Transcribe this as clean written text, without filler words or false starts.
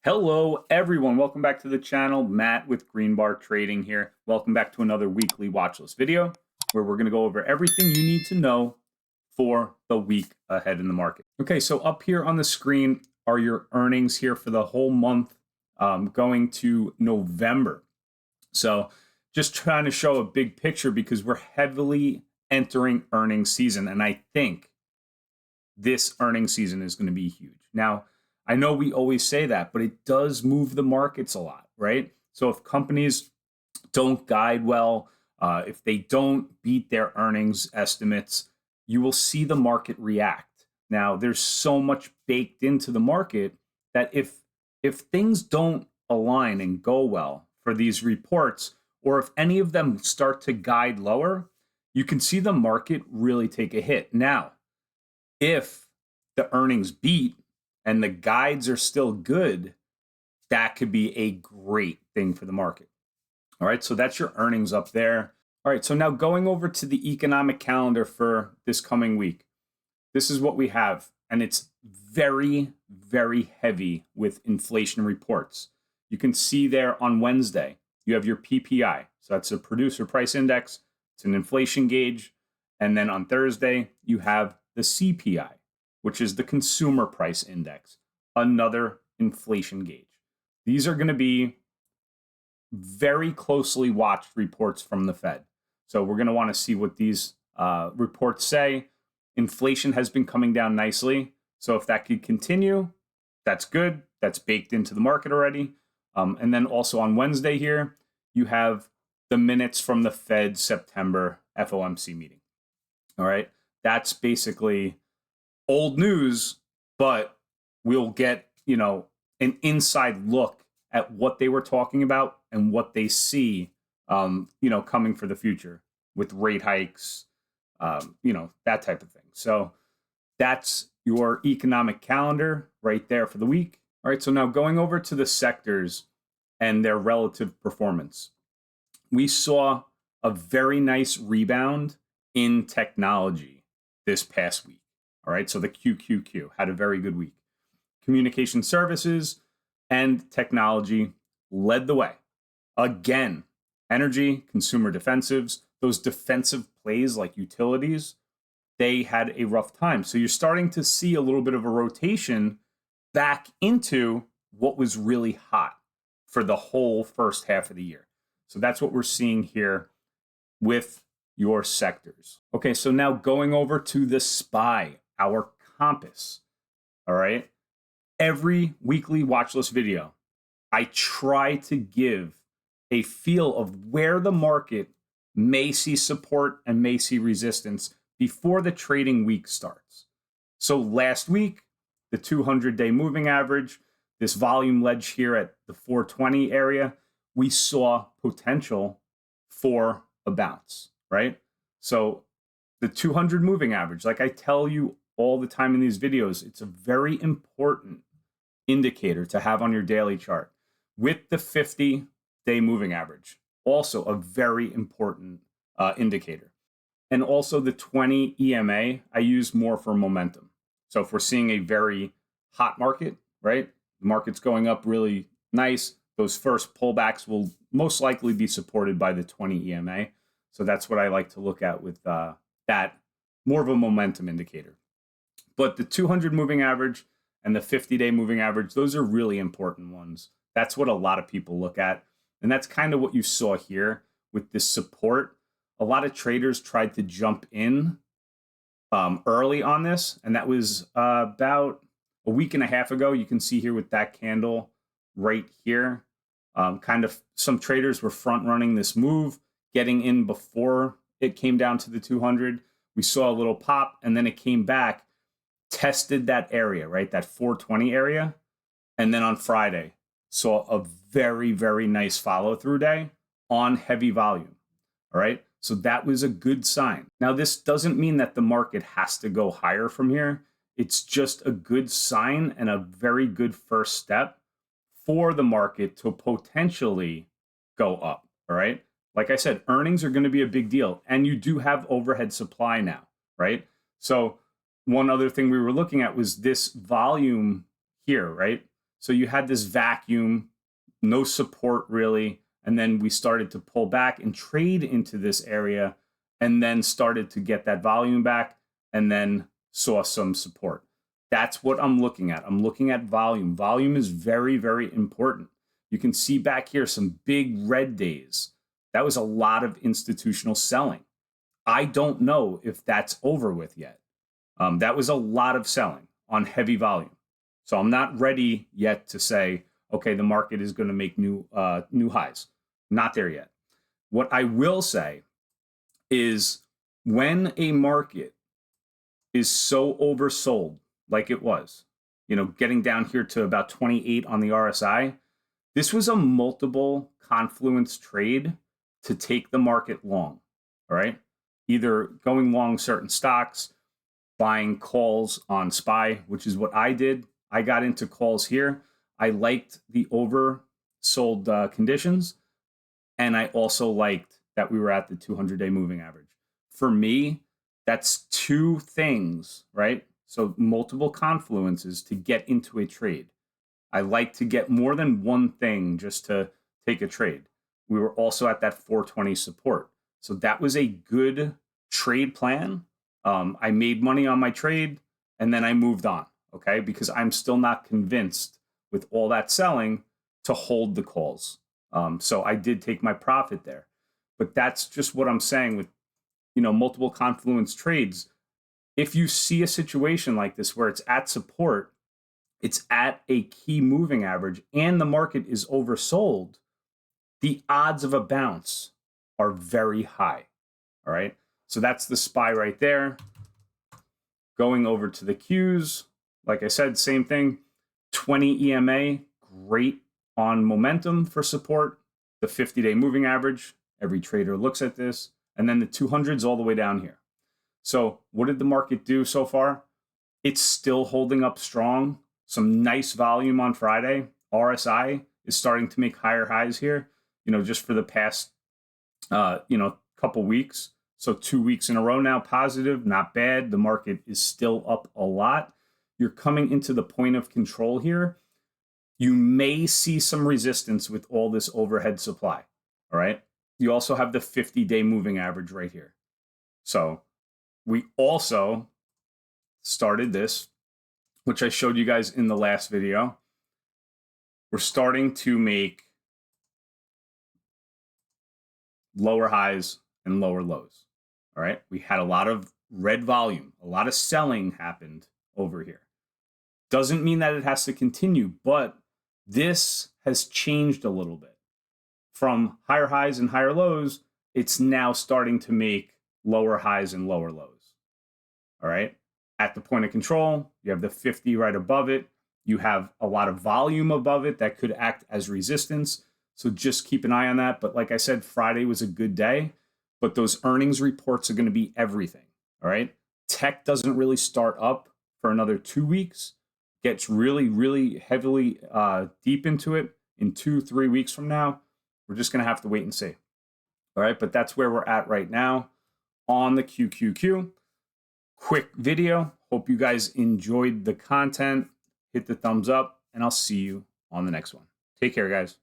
Hello, everyone. Welcome back to the channel. Matt with Green Bar Trading here. Welcome back to another weekly watch list video where we're going to go over everything you need to know for the week ahead in the market. Okay, so up here on the screen are your earnings here for the whole month going to November. So just trying to show a big picture because we're heavily entering earnings season. And I think this earnings season is going to be huge. Now, I know we always say that, but it does move the markets a lot, right? So if companies don't guide well, if they don't beat their earnings estimates, you will see the market react. Now, there's so much baked into the market that if things don't align and go well for these reports, or if any of them start to guide lower, you can see the market really take a hit. Now, if the earnings beat and the guides are still good, that could be a great thing for the market. All right, so that's your earnings up there. All right, so now going over to the economic calendar for this coming week. This is what we have, and it's very, very heavy with inflation reports. You can see there on Wednesday, you have your PPI. So that's a producer price index. It's an inflation gauge. And then on Thursday, you have the CPI, which is the consumer price index, another inflation gauge. These are going to be very closely watched reports from the Fed. So we're going to want to see what these reports say. Inflation has been coming down nicely. So if that could continue, that's good. That's baked into the market already. And then also on Wednesday here, you have the minutes from the Fed September FOMC meeting. All right. That's basically old news, but we'll get, an inside look at what they were talking about and what they see, coming for the future with rate hikes, that type of thing. So that's your economic calendar right there for the week. All right. So now going over to the sectors and their relative performance, we saw a very nice rebound in technology this past week. All right, so the QQQ had a very good week. Communication services and technology led the way. Again, energy, consumer defensives, those defensive plays like utilities, they had a rough time. So you're starting to see a little bit of a rotation back into what was really hot for the whole first half of the year. So that's what we're seeing here with your sectors. Okay, so now going over to the SPY, our compass. All right. Every weekly watch list video, I try to give a feel of where the market may see support and may see resistance before the trading week starts. So last week, the 200-day moving average, this volume ledge here at the 420 area, we saw potential for a bounce, right? So the 200 moving average, like I tell you all the time in these videos, it's a very important indicator to have on your daily chart with the 50-day moving average. Also a very important indicator. And also the 20 EMA, I use more for momentum. So if we're seeing a very hot market, right? The market's going up really nice. Those first pullbacks will most likely be supported by the 20 EMA. So that's what I like to look at with that, more of a momentum indicator. But the 200 moving average and the 50-day moving average, those are really important ones. That's what a lot of people look at. And that's kind of what you saw here with this support. A lot of traders tried to jump in early on this, and that was about a week and a half ago. You can see here with that candle right here, kind of some traders were front running this move, getting in before it came down to the 200. We saw a little pop, and then it came back, tested that area, right? That 420 area. And then on Friday, saw a very, very nice follow through day on heavy volume. All right. So that was a good sign. Now, this doesn't mean that the market has to go higher from here. It's just a good sign and a very good first step for the market to potentially go up. All right. Like I said, earnings are going to be a big deal. And you do have overhead supply now, right? So one other thing we were looking at was this volume here, right? So you had this vacuum, no support really, and then we started to pull back and trade into this area, and then started to get that volume back, and then saw some support. That's what I'm looking at. I'm looking at volume. Volume is very, very important. You can see back here some big red days. That was a lot of institutional selling. I don't know if that's over with yet. That was a lot of selling on heavy volume. So I'm not ready yet to say, okay, the market is going to make new highs. Not there yet. What I will say is when a market is so oversold, like it was, getting down here to about 28 on the RSI, this was a multiple confluence trade to take the market long, all right? Either going long certain stocks, buying calls on SPY, which is what I did. I got into calls here. I liked the oversold conditions, and I also liked that we were at the 200-day moving average. For me, that's two things, right? So multiple confluences to get into a trade. I like to get more than one thing just to take a trade. We were also at that 420 support. So that was a good trade plan. I made money on my trade, and then I moved on, okay? Because I'm still not convinced with all that selling to hold the calls. So I did take my profit there. But that's just what I'm saying with, multiple confluence trades. If you see a situation like this where it's at support, it's at a key moving average, and the market is oversold, the odds of a bounce are very high, all right? So that's the SPY right there. Going over to the Qs, like I said, same thing. 20 EMA, great on momentum for support. The 50-day moving average, every trader looks at this. And then the 200s all the way down here. So what did the market do so far? It's still holding up strong. Some nice volume on Friday. RSI is starting to make higher highs here, just for the past, couple weeks. So 2 weeks in a row now, positive, not bad. The market is still up a lot. You're coming into the point of control here. You may see some resistance with all this overhead supply, all right? You also have the 50-day moving average right here. So we also started this, which I showed you guys in the last video. We're starting to make lower highs and lower lows, all right? We had a lot of red volume. A lot of selling happened over here. Doesn't mean that it has to continue, but this has changed a little bit. From higher highs and higher lows, it's now starting to make lower highs and lower lows. All right. At the point of control, you have the 50 right above it. You have a lot of volume above it that could act as resistance. So just keep an eye on that. But like I said, Friday was a good day, but those earnings reports are going to be everything. All right. Tech doesn't really start up for another 2 weeks. Gets really, really heavily deep into it in 2-3 weeks from now. We're just going to have to wait and see. All right, but that's where we're at right now on the QQQ. Quick video. Hope you guys enjoyed the content. Hit the thumbs up, and I'll see you on the next one. Take care, guys.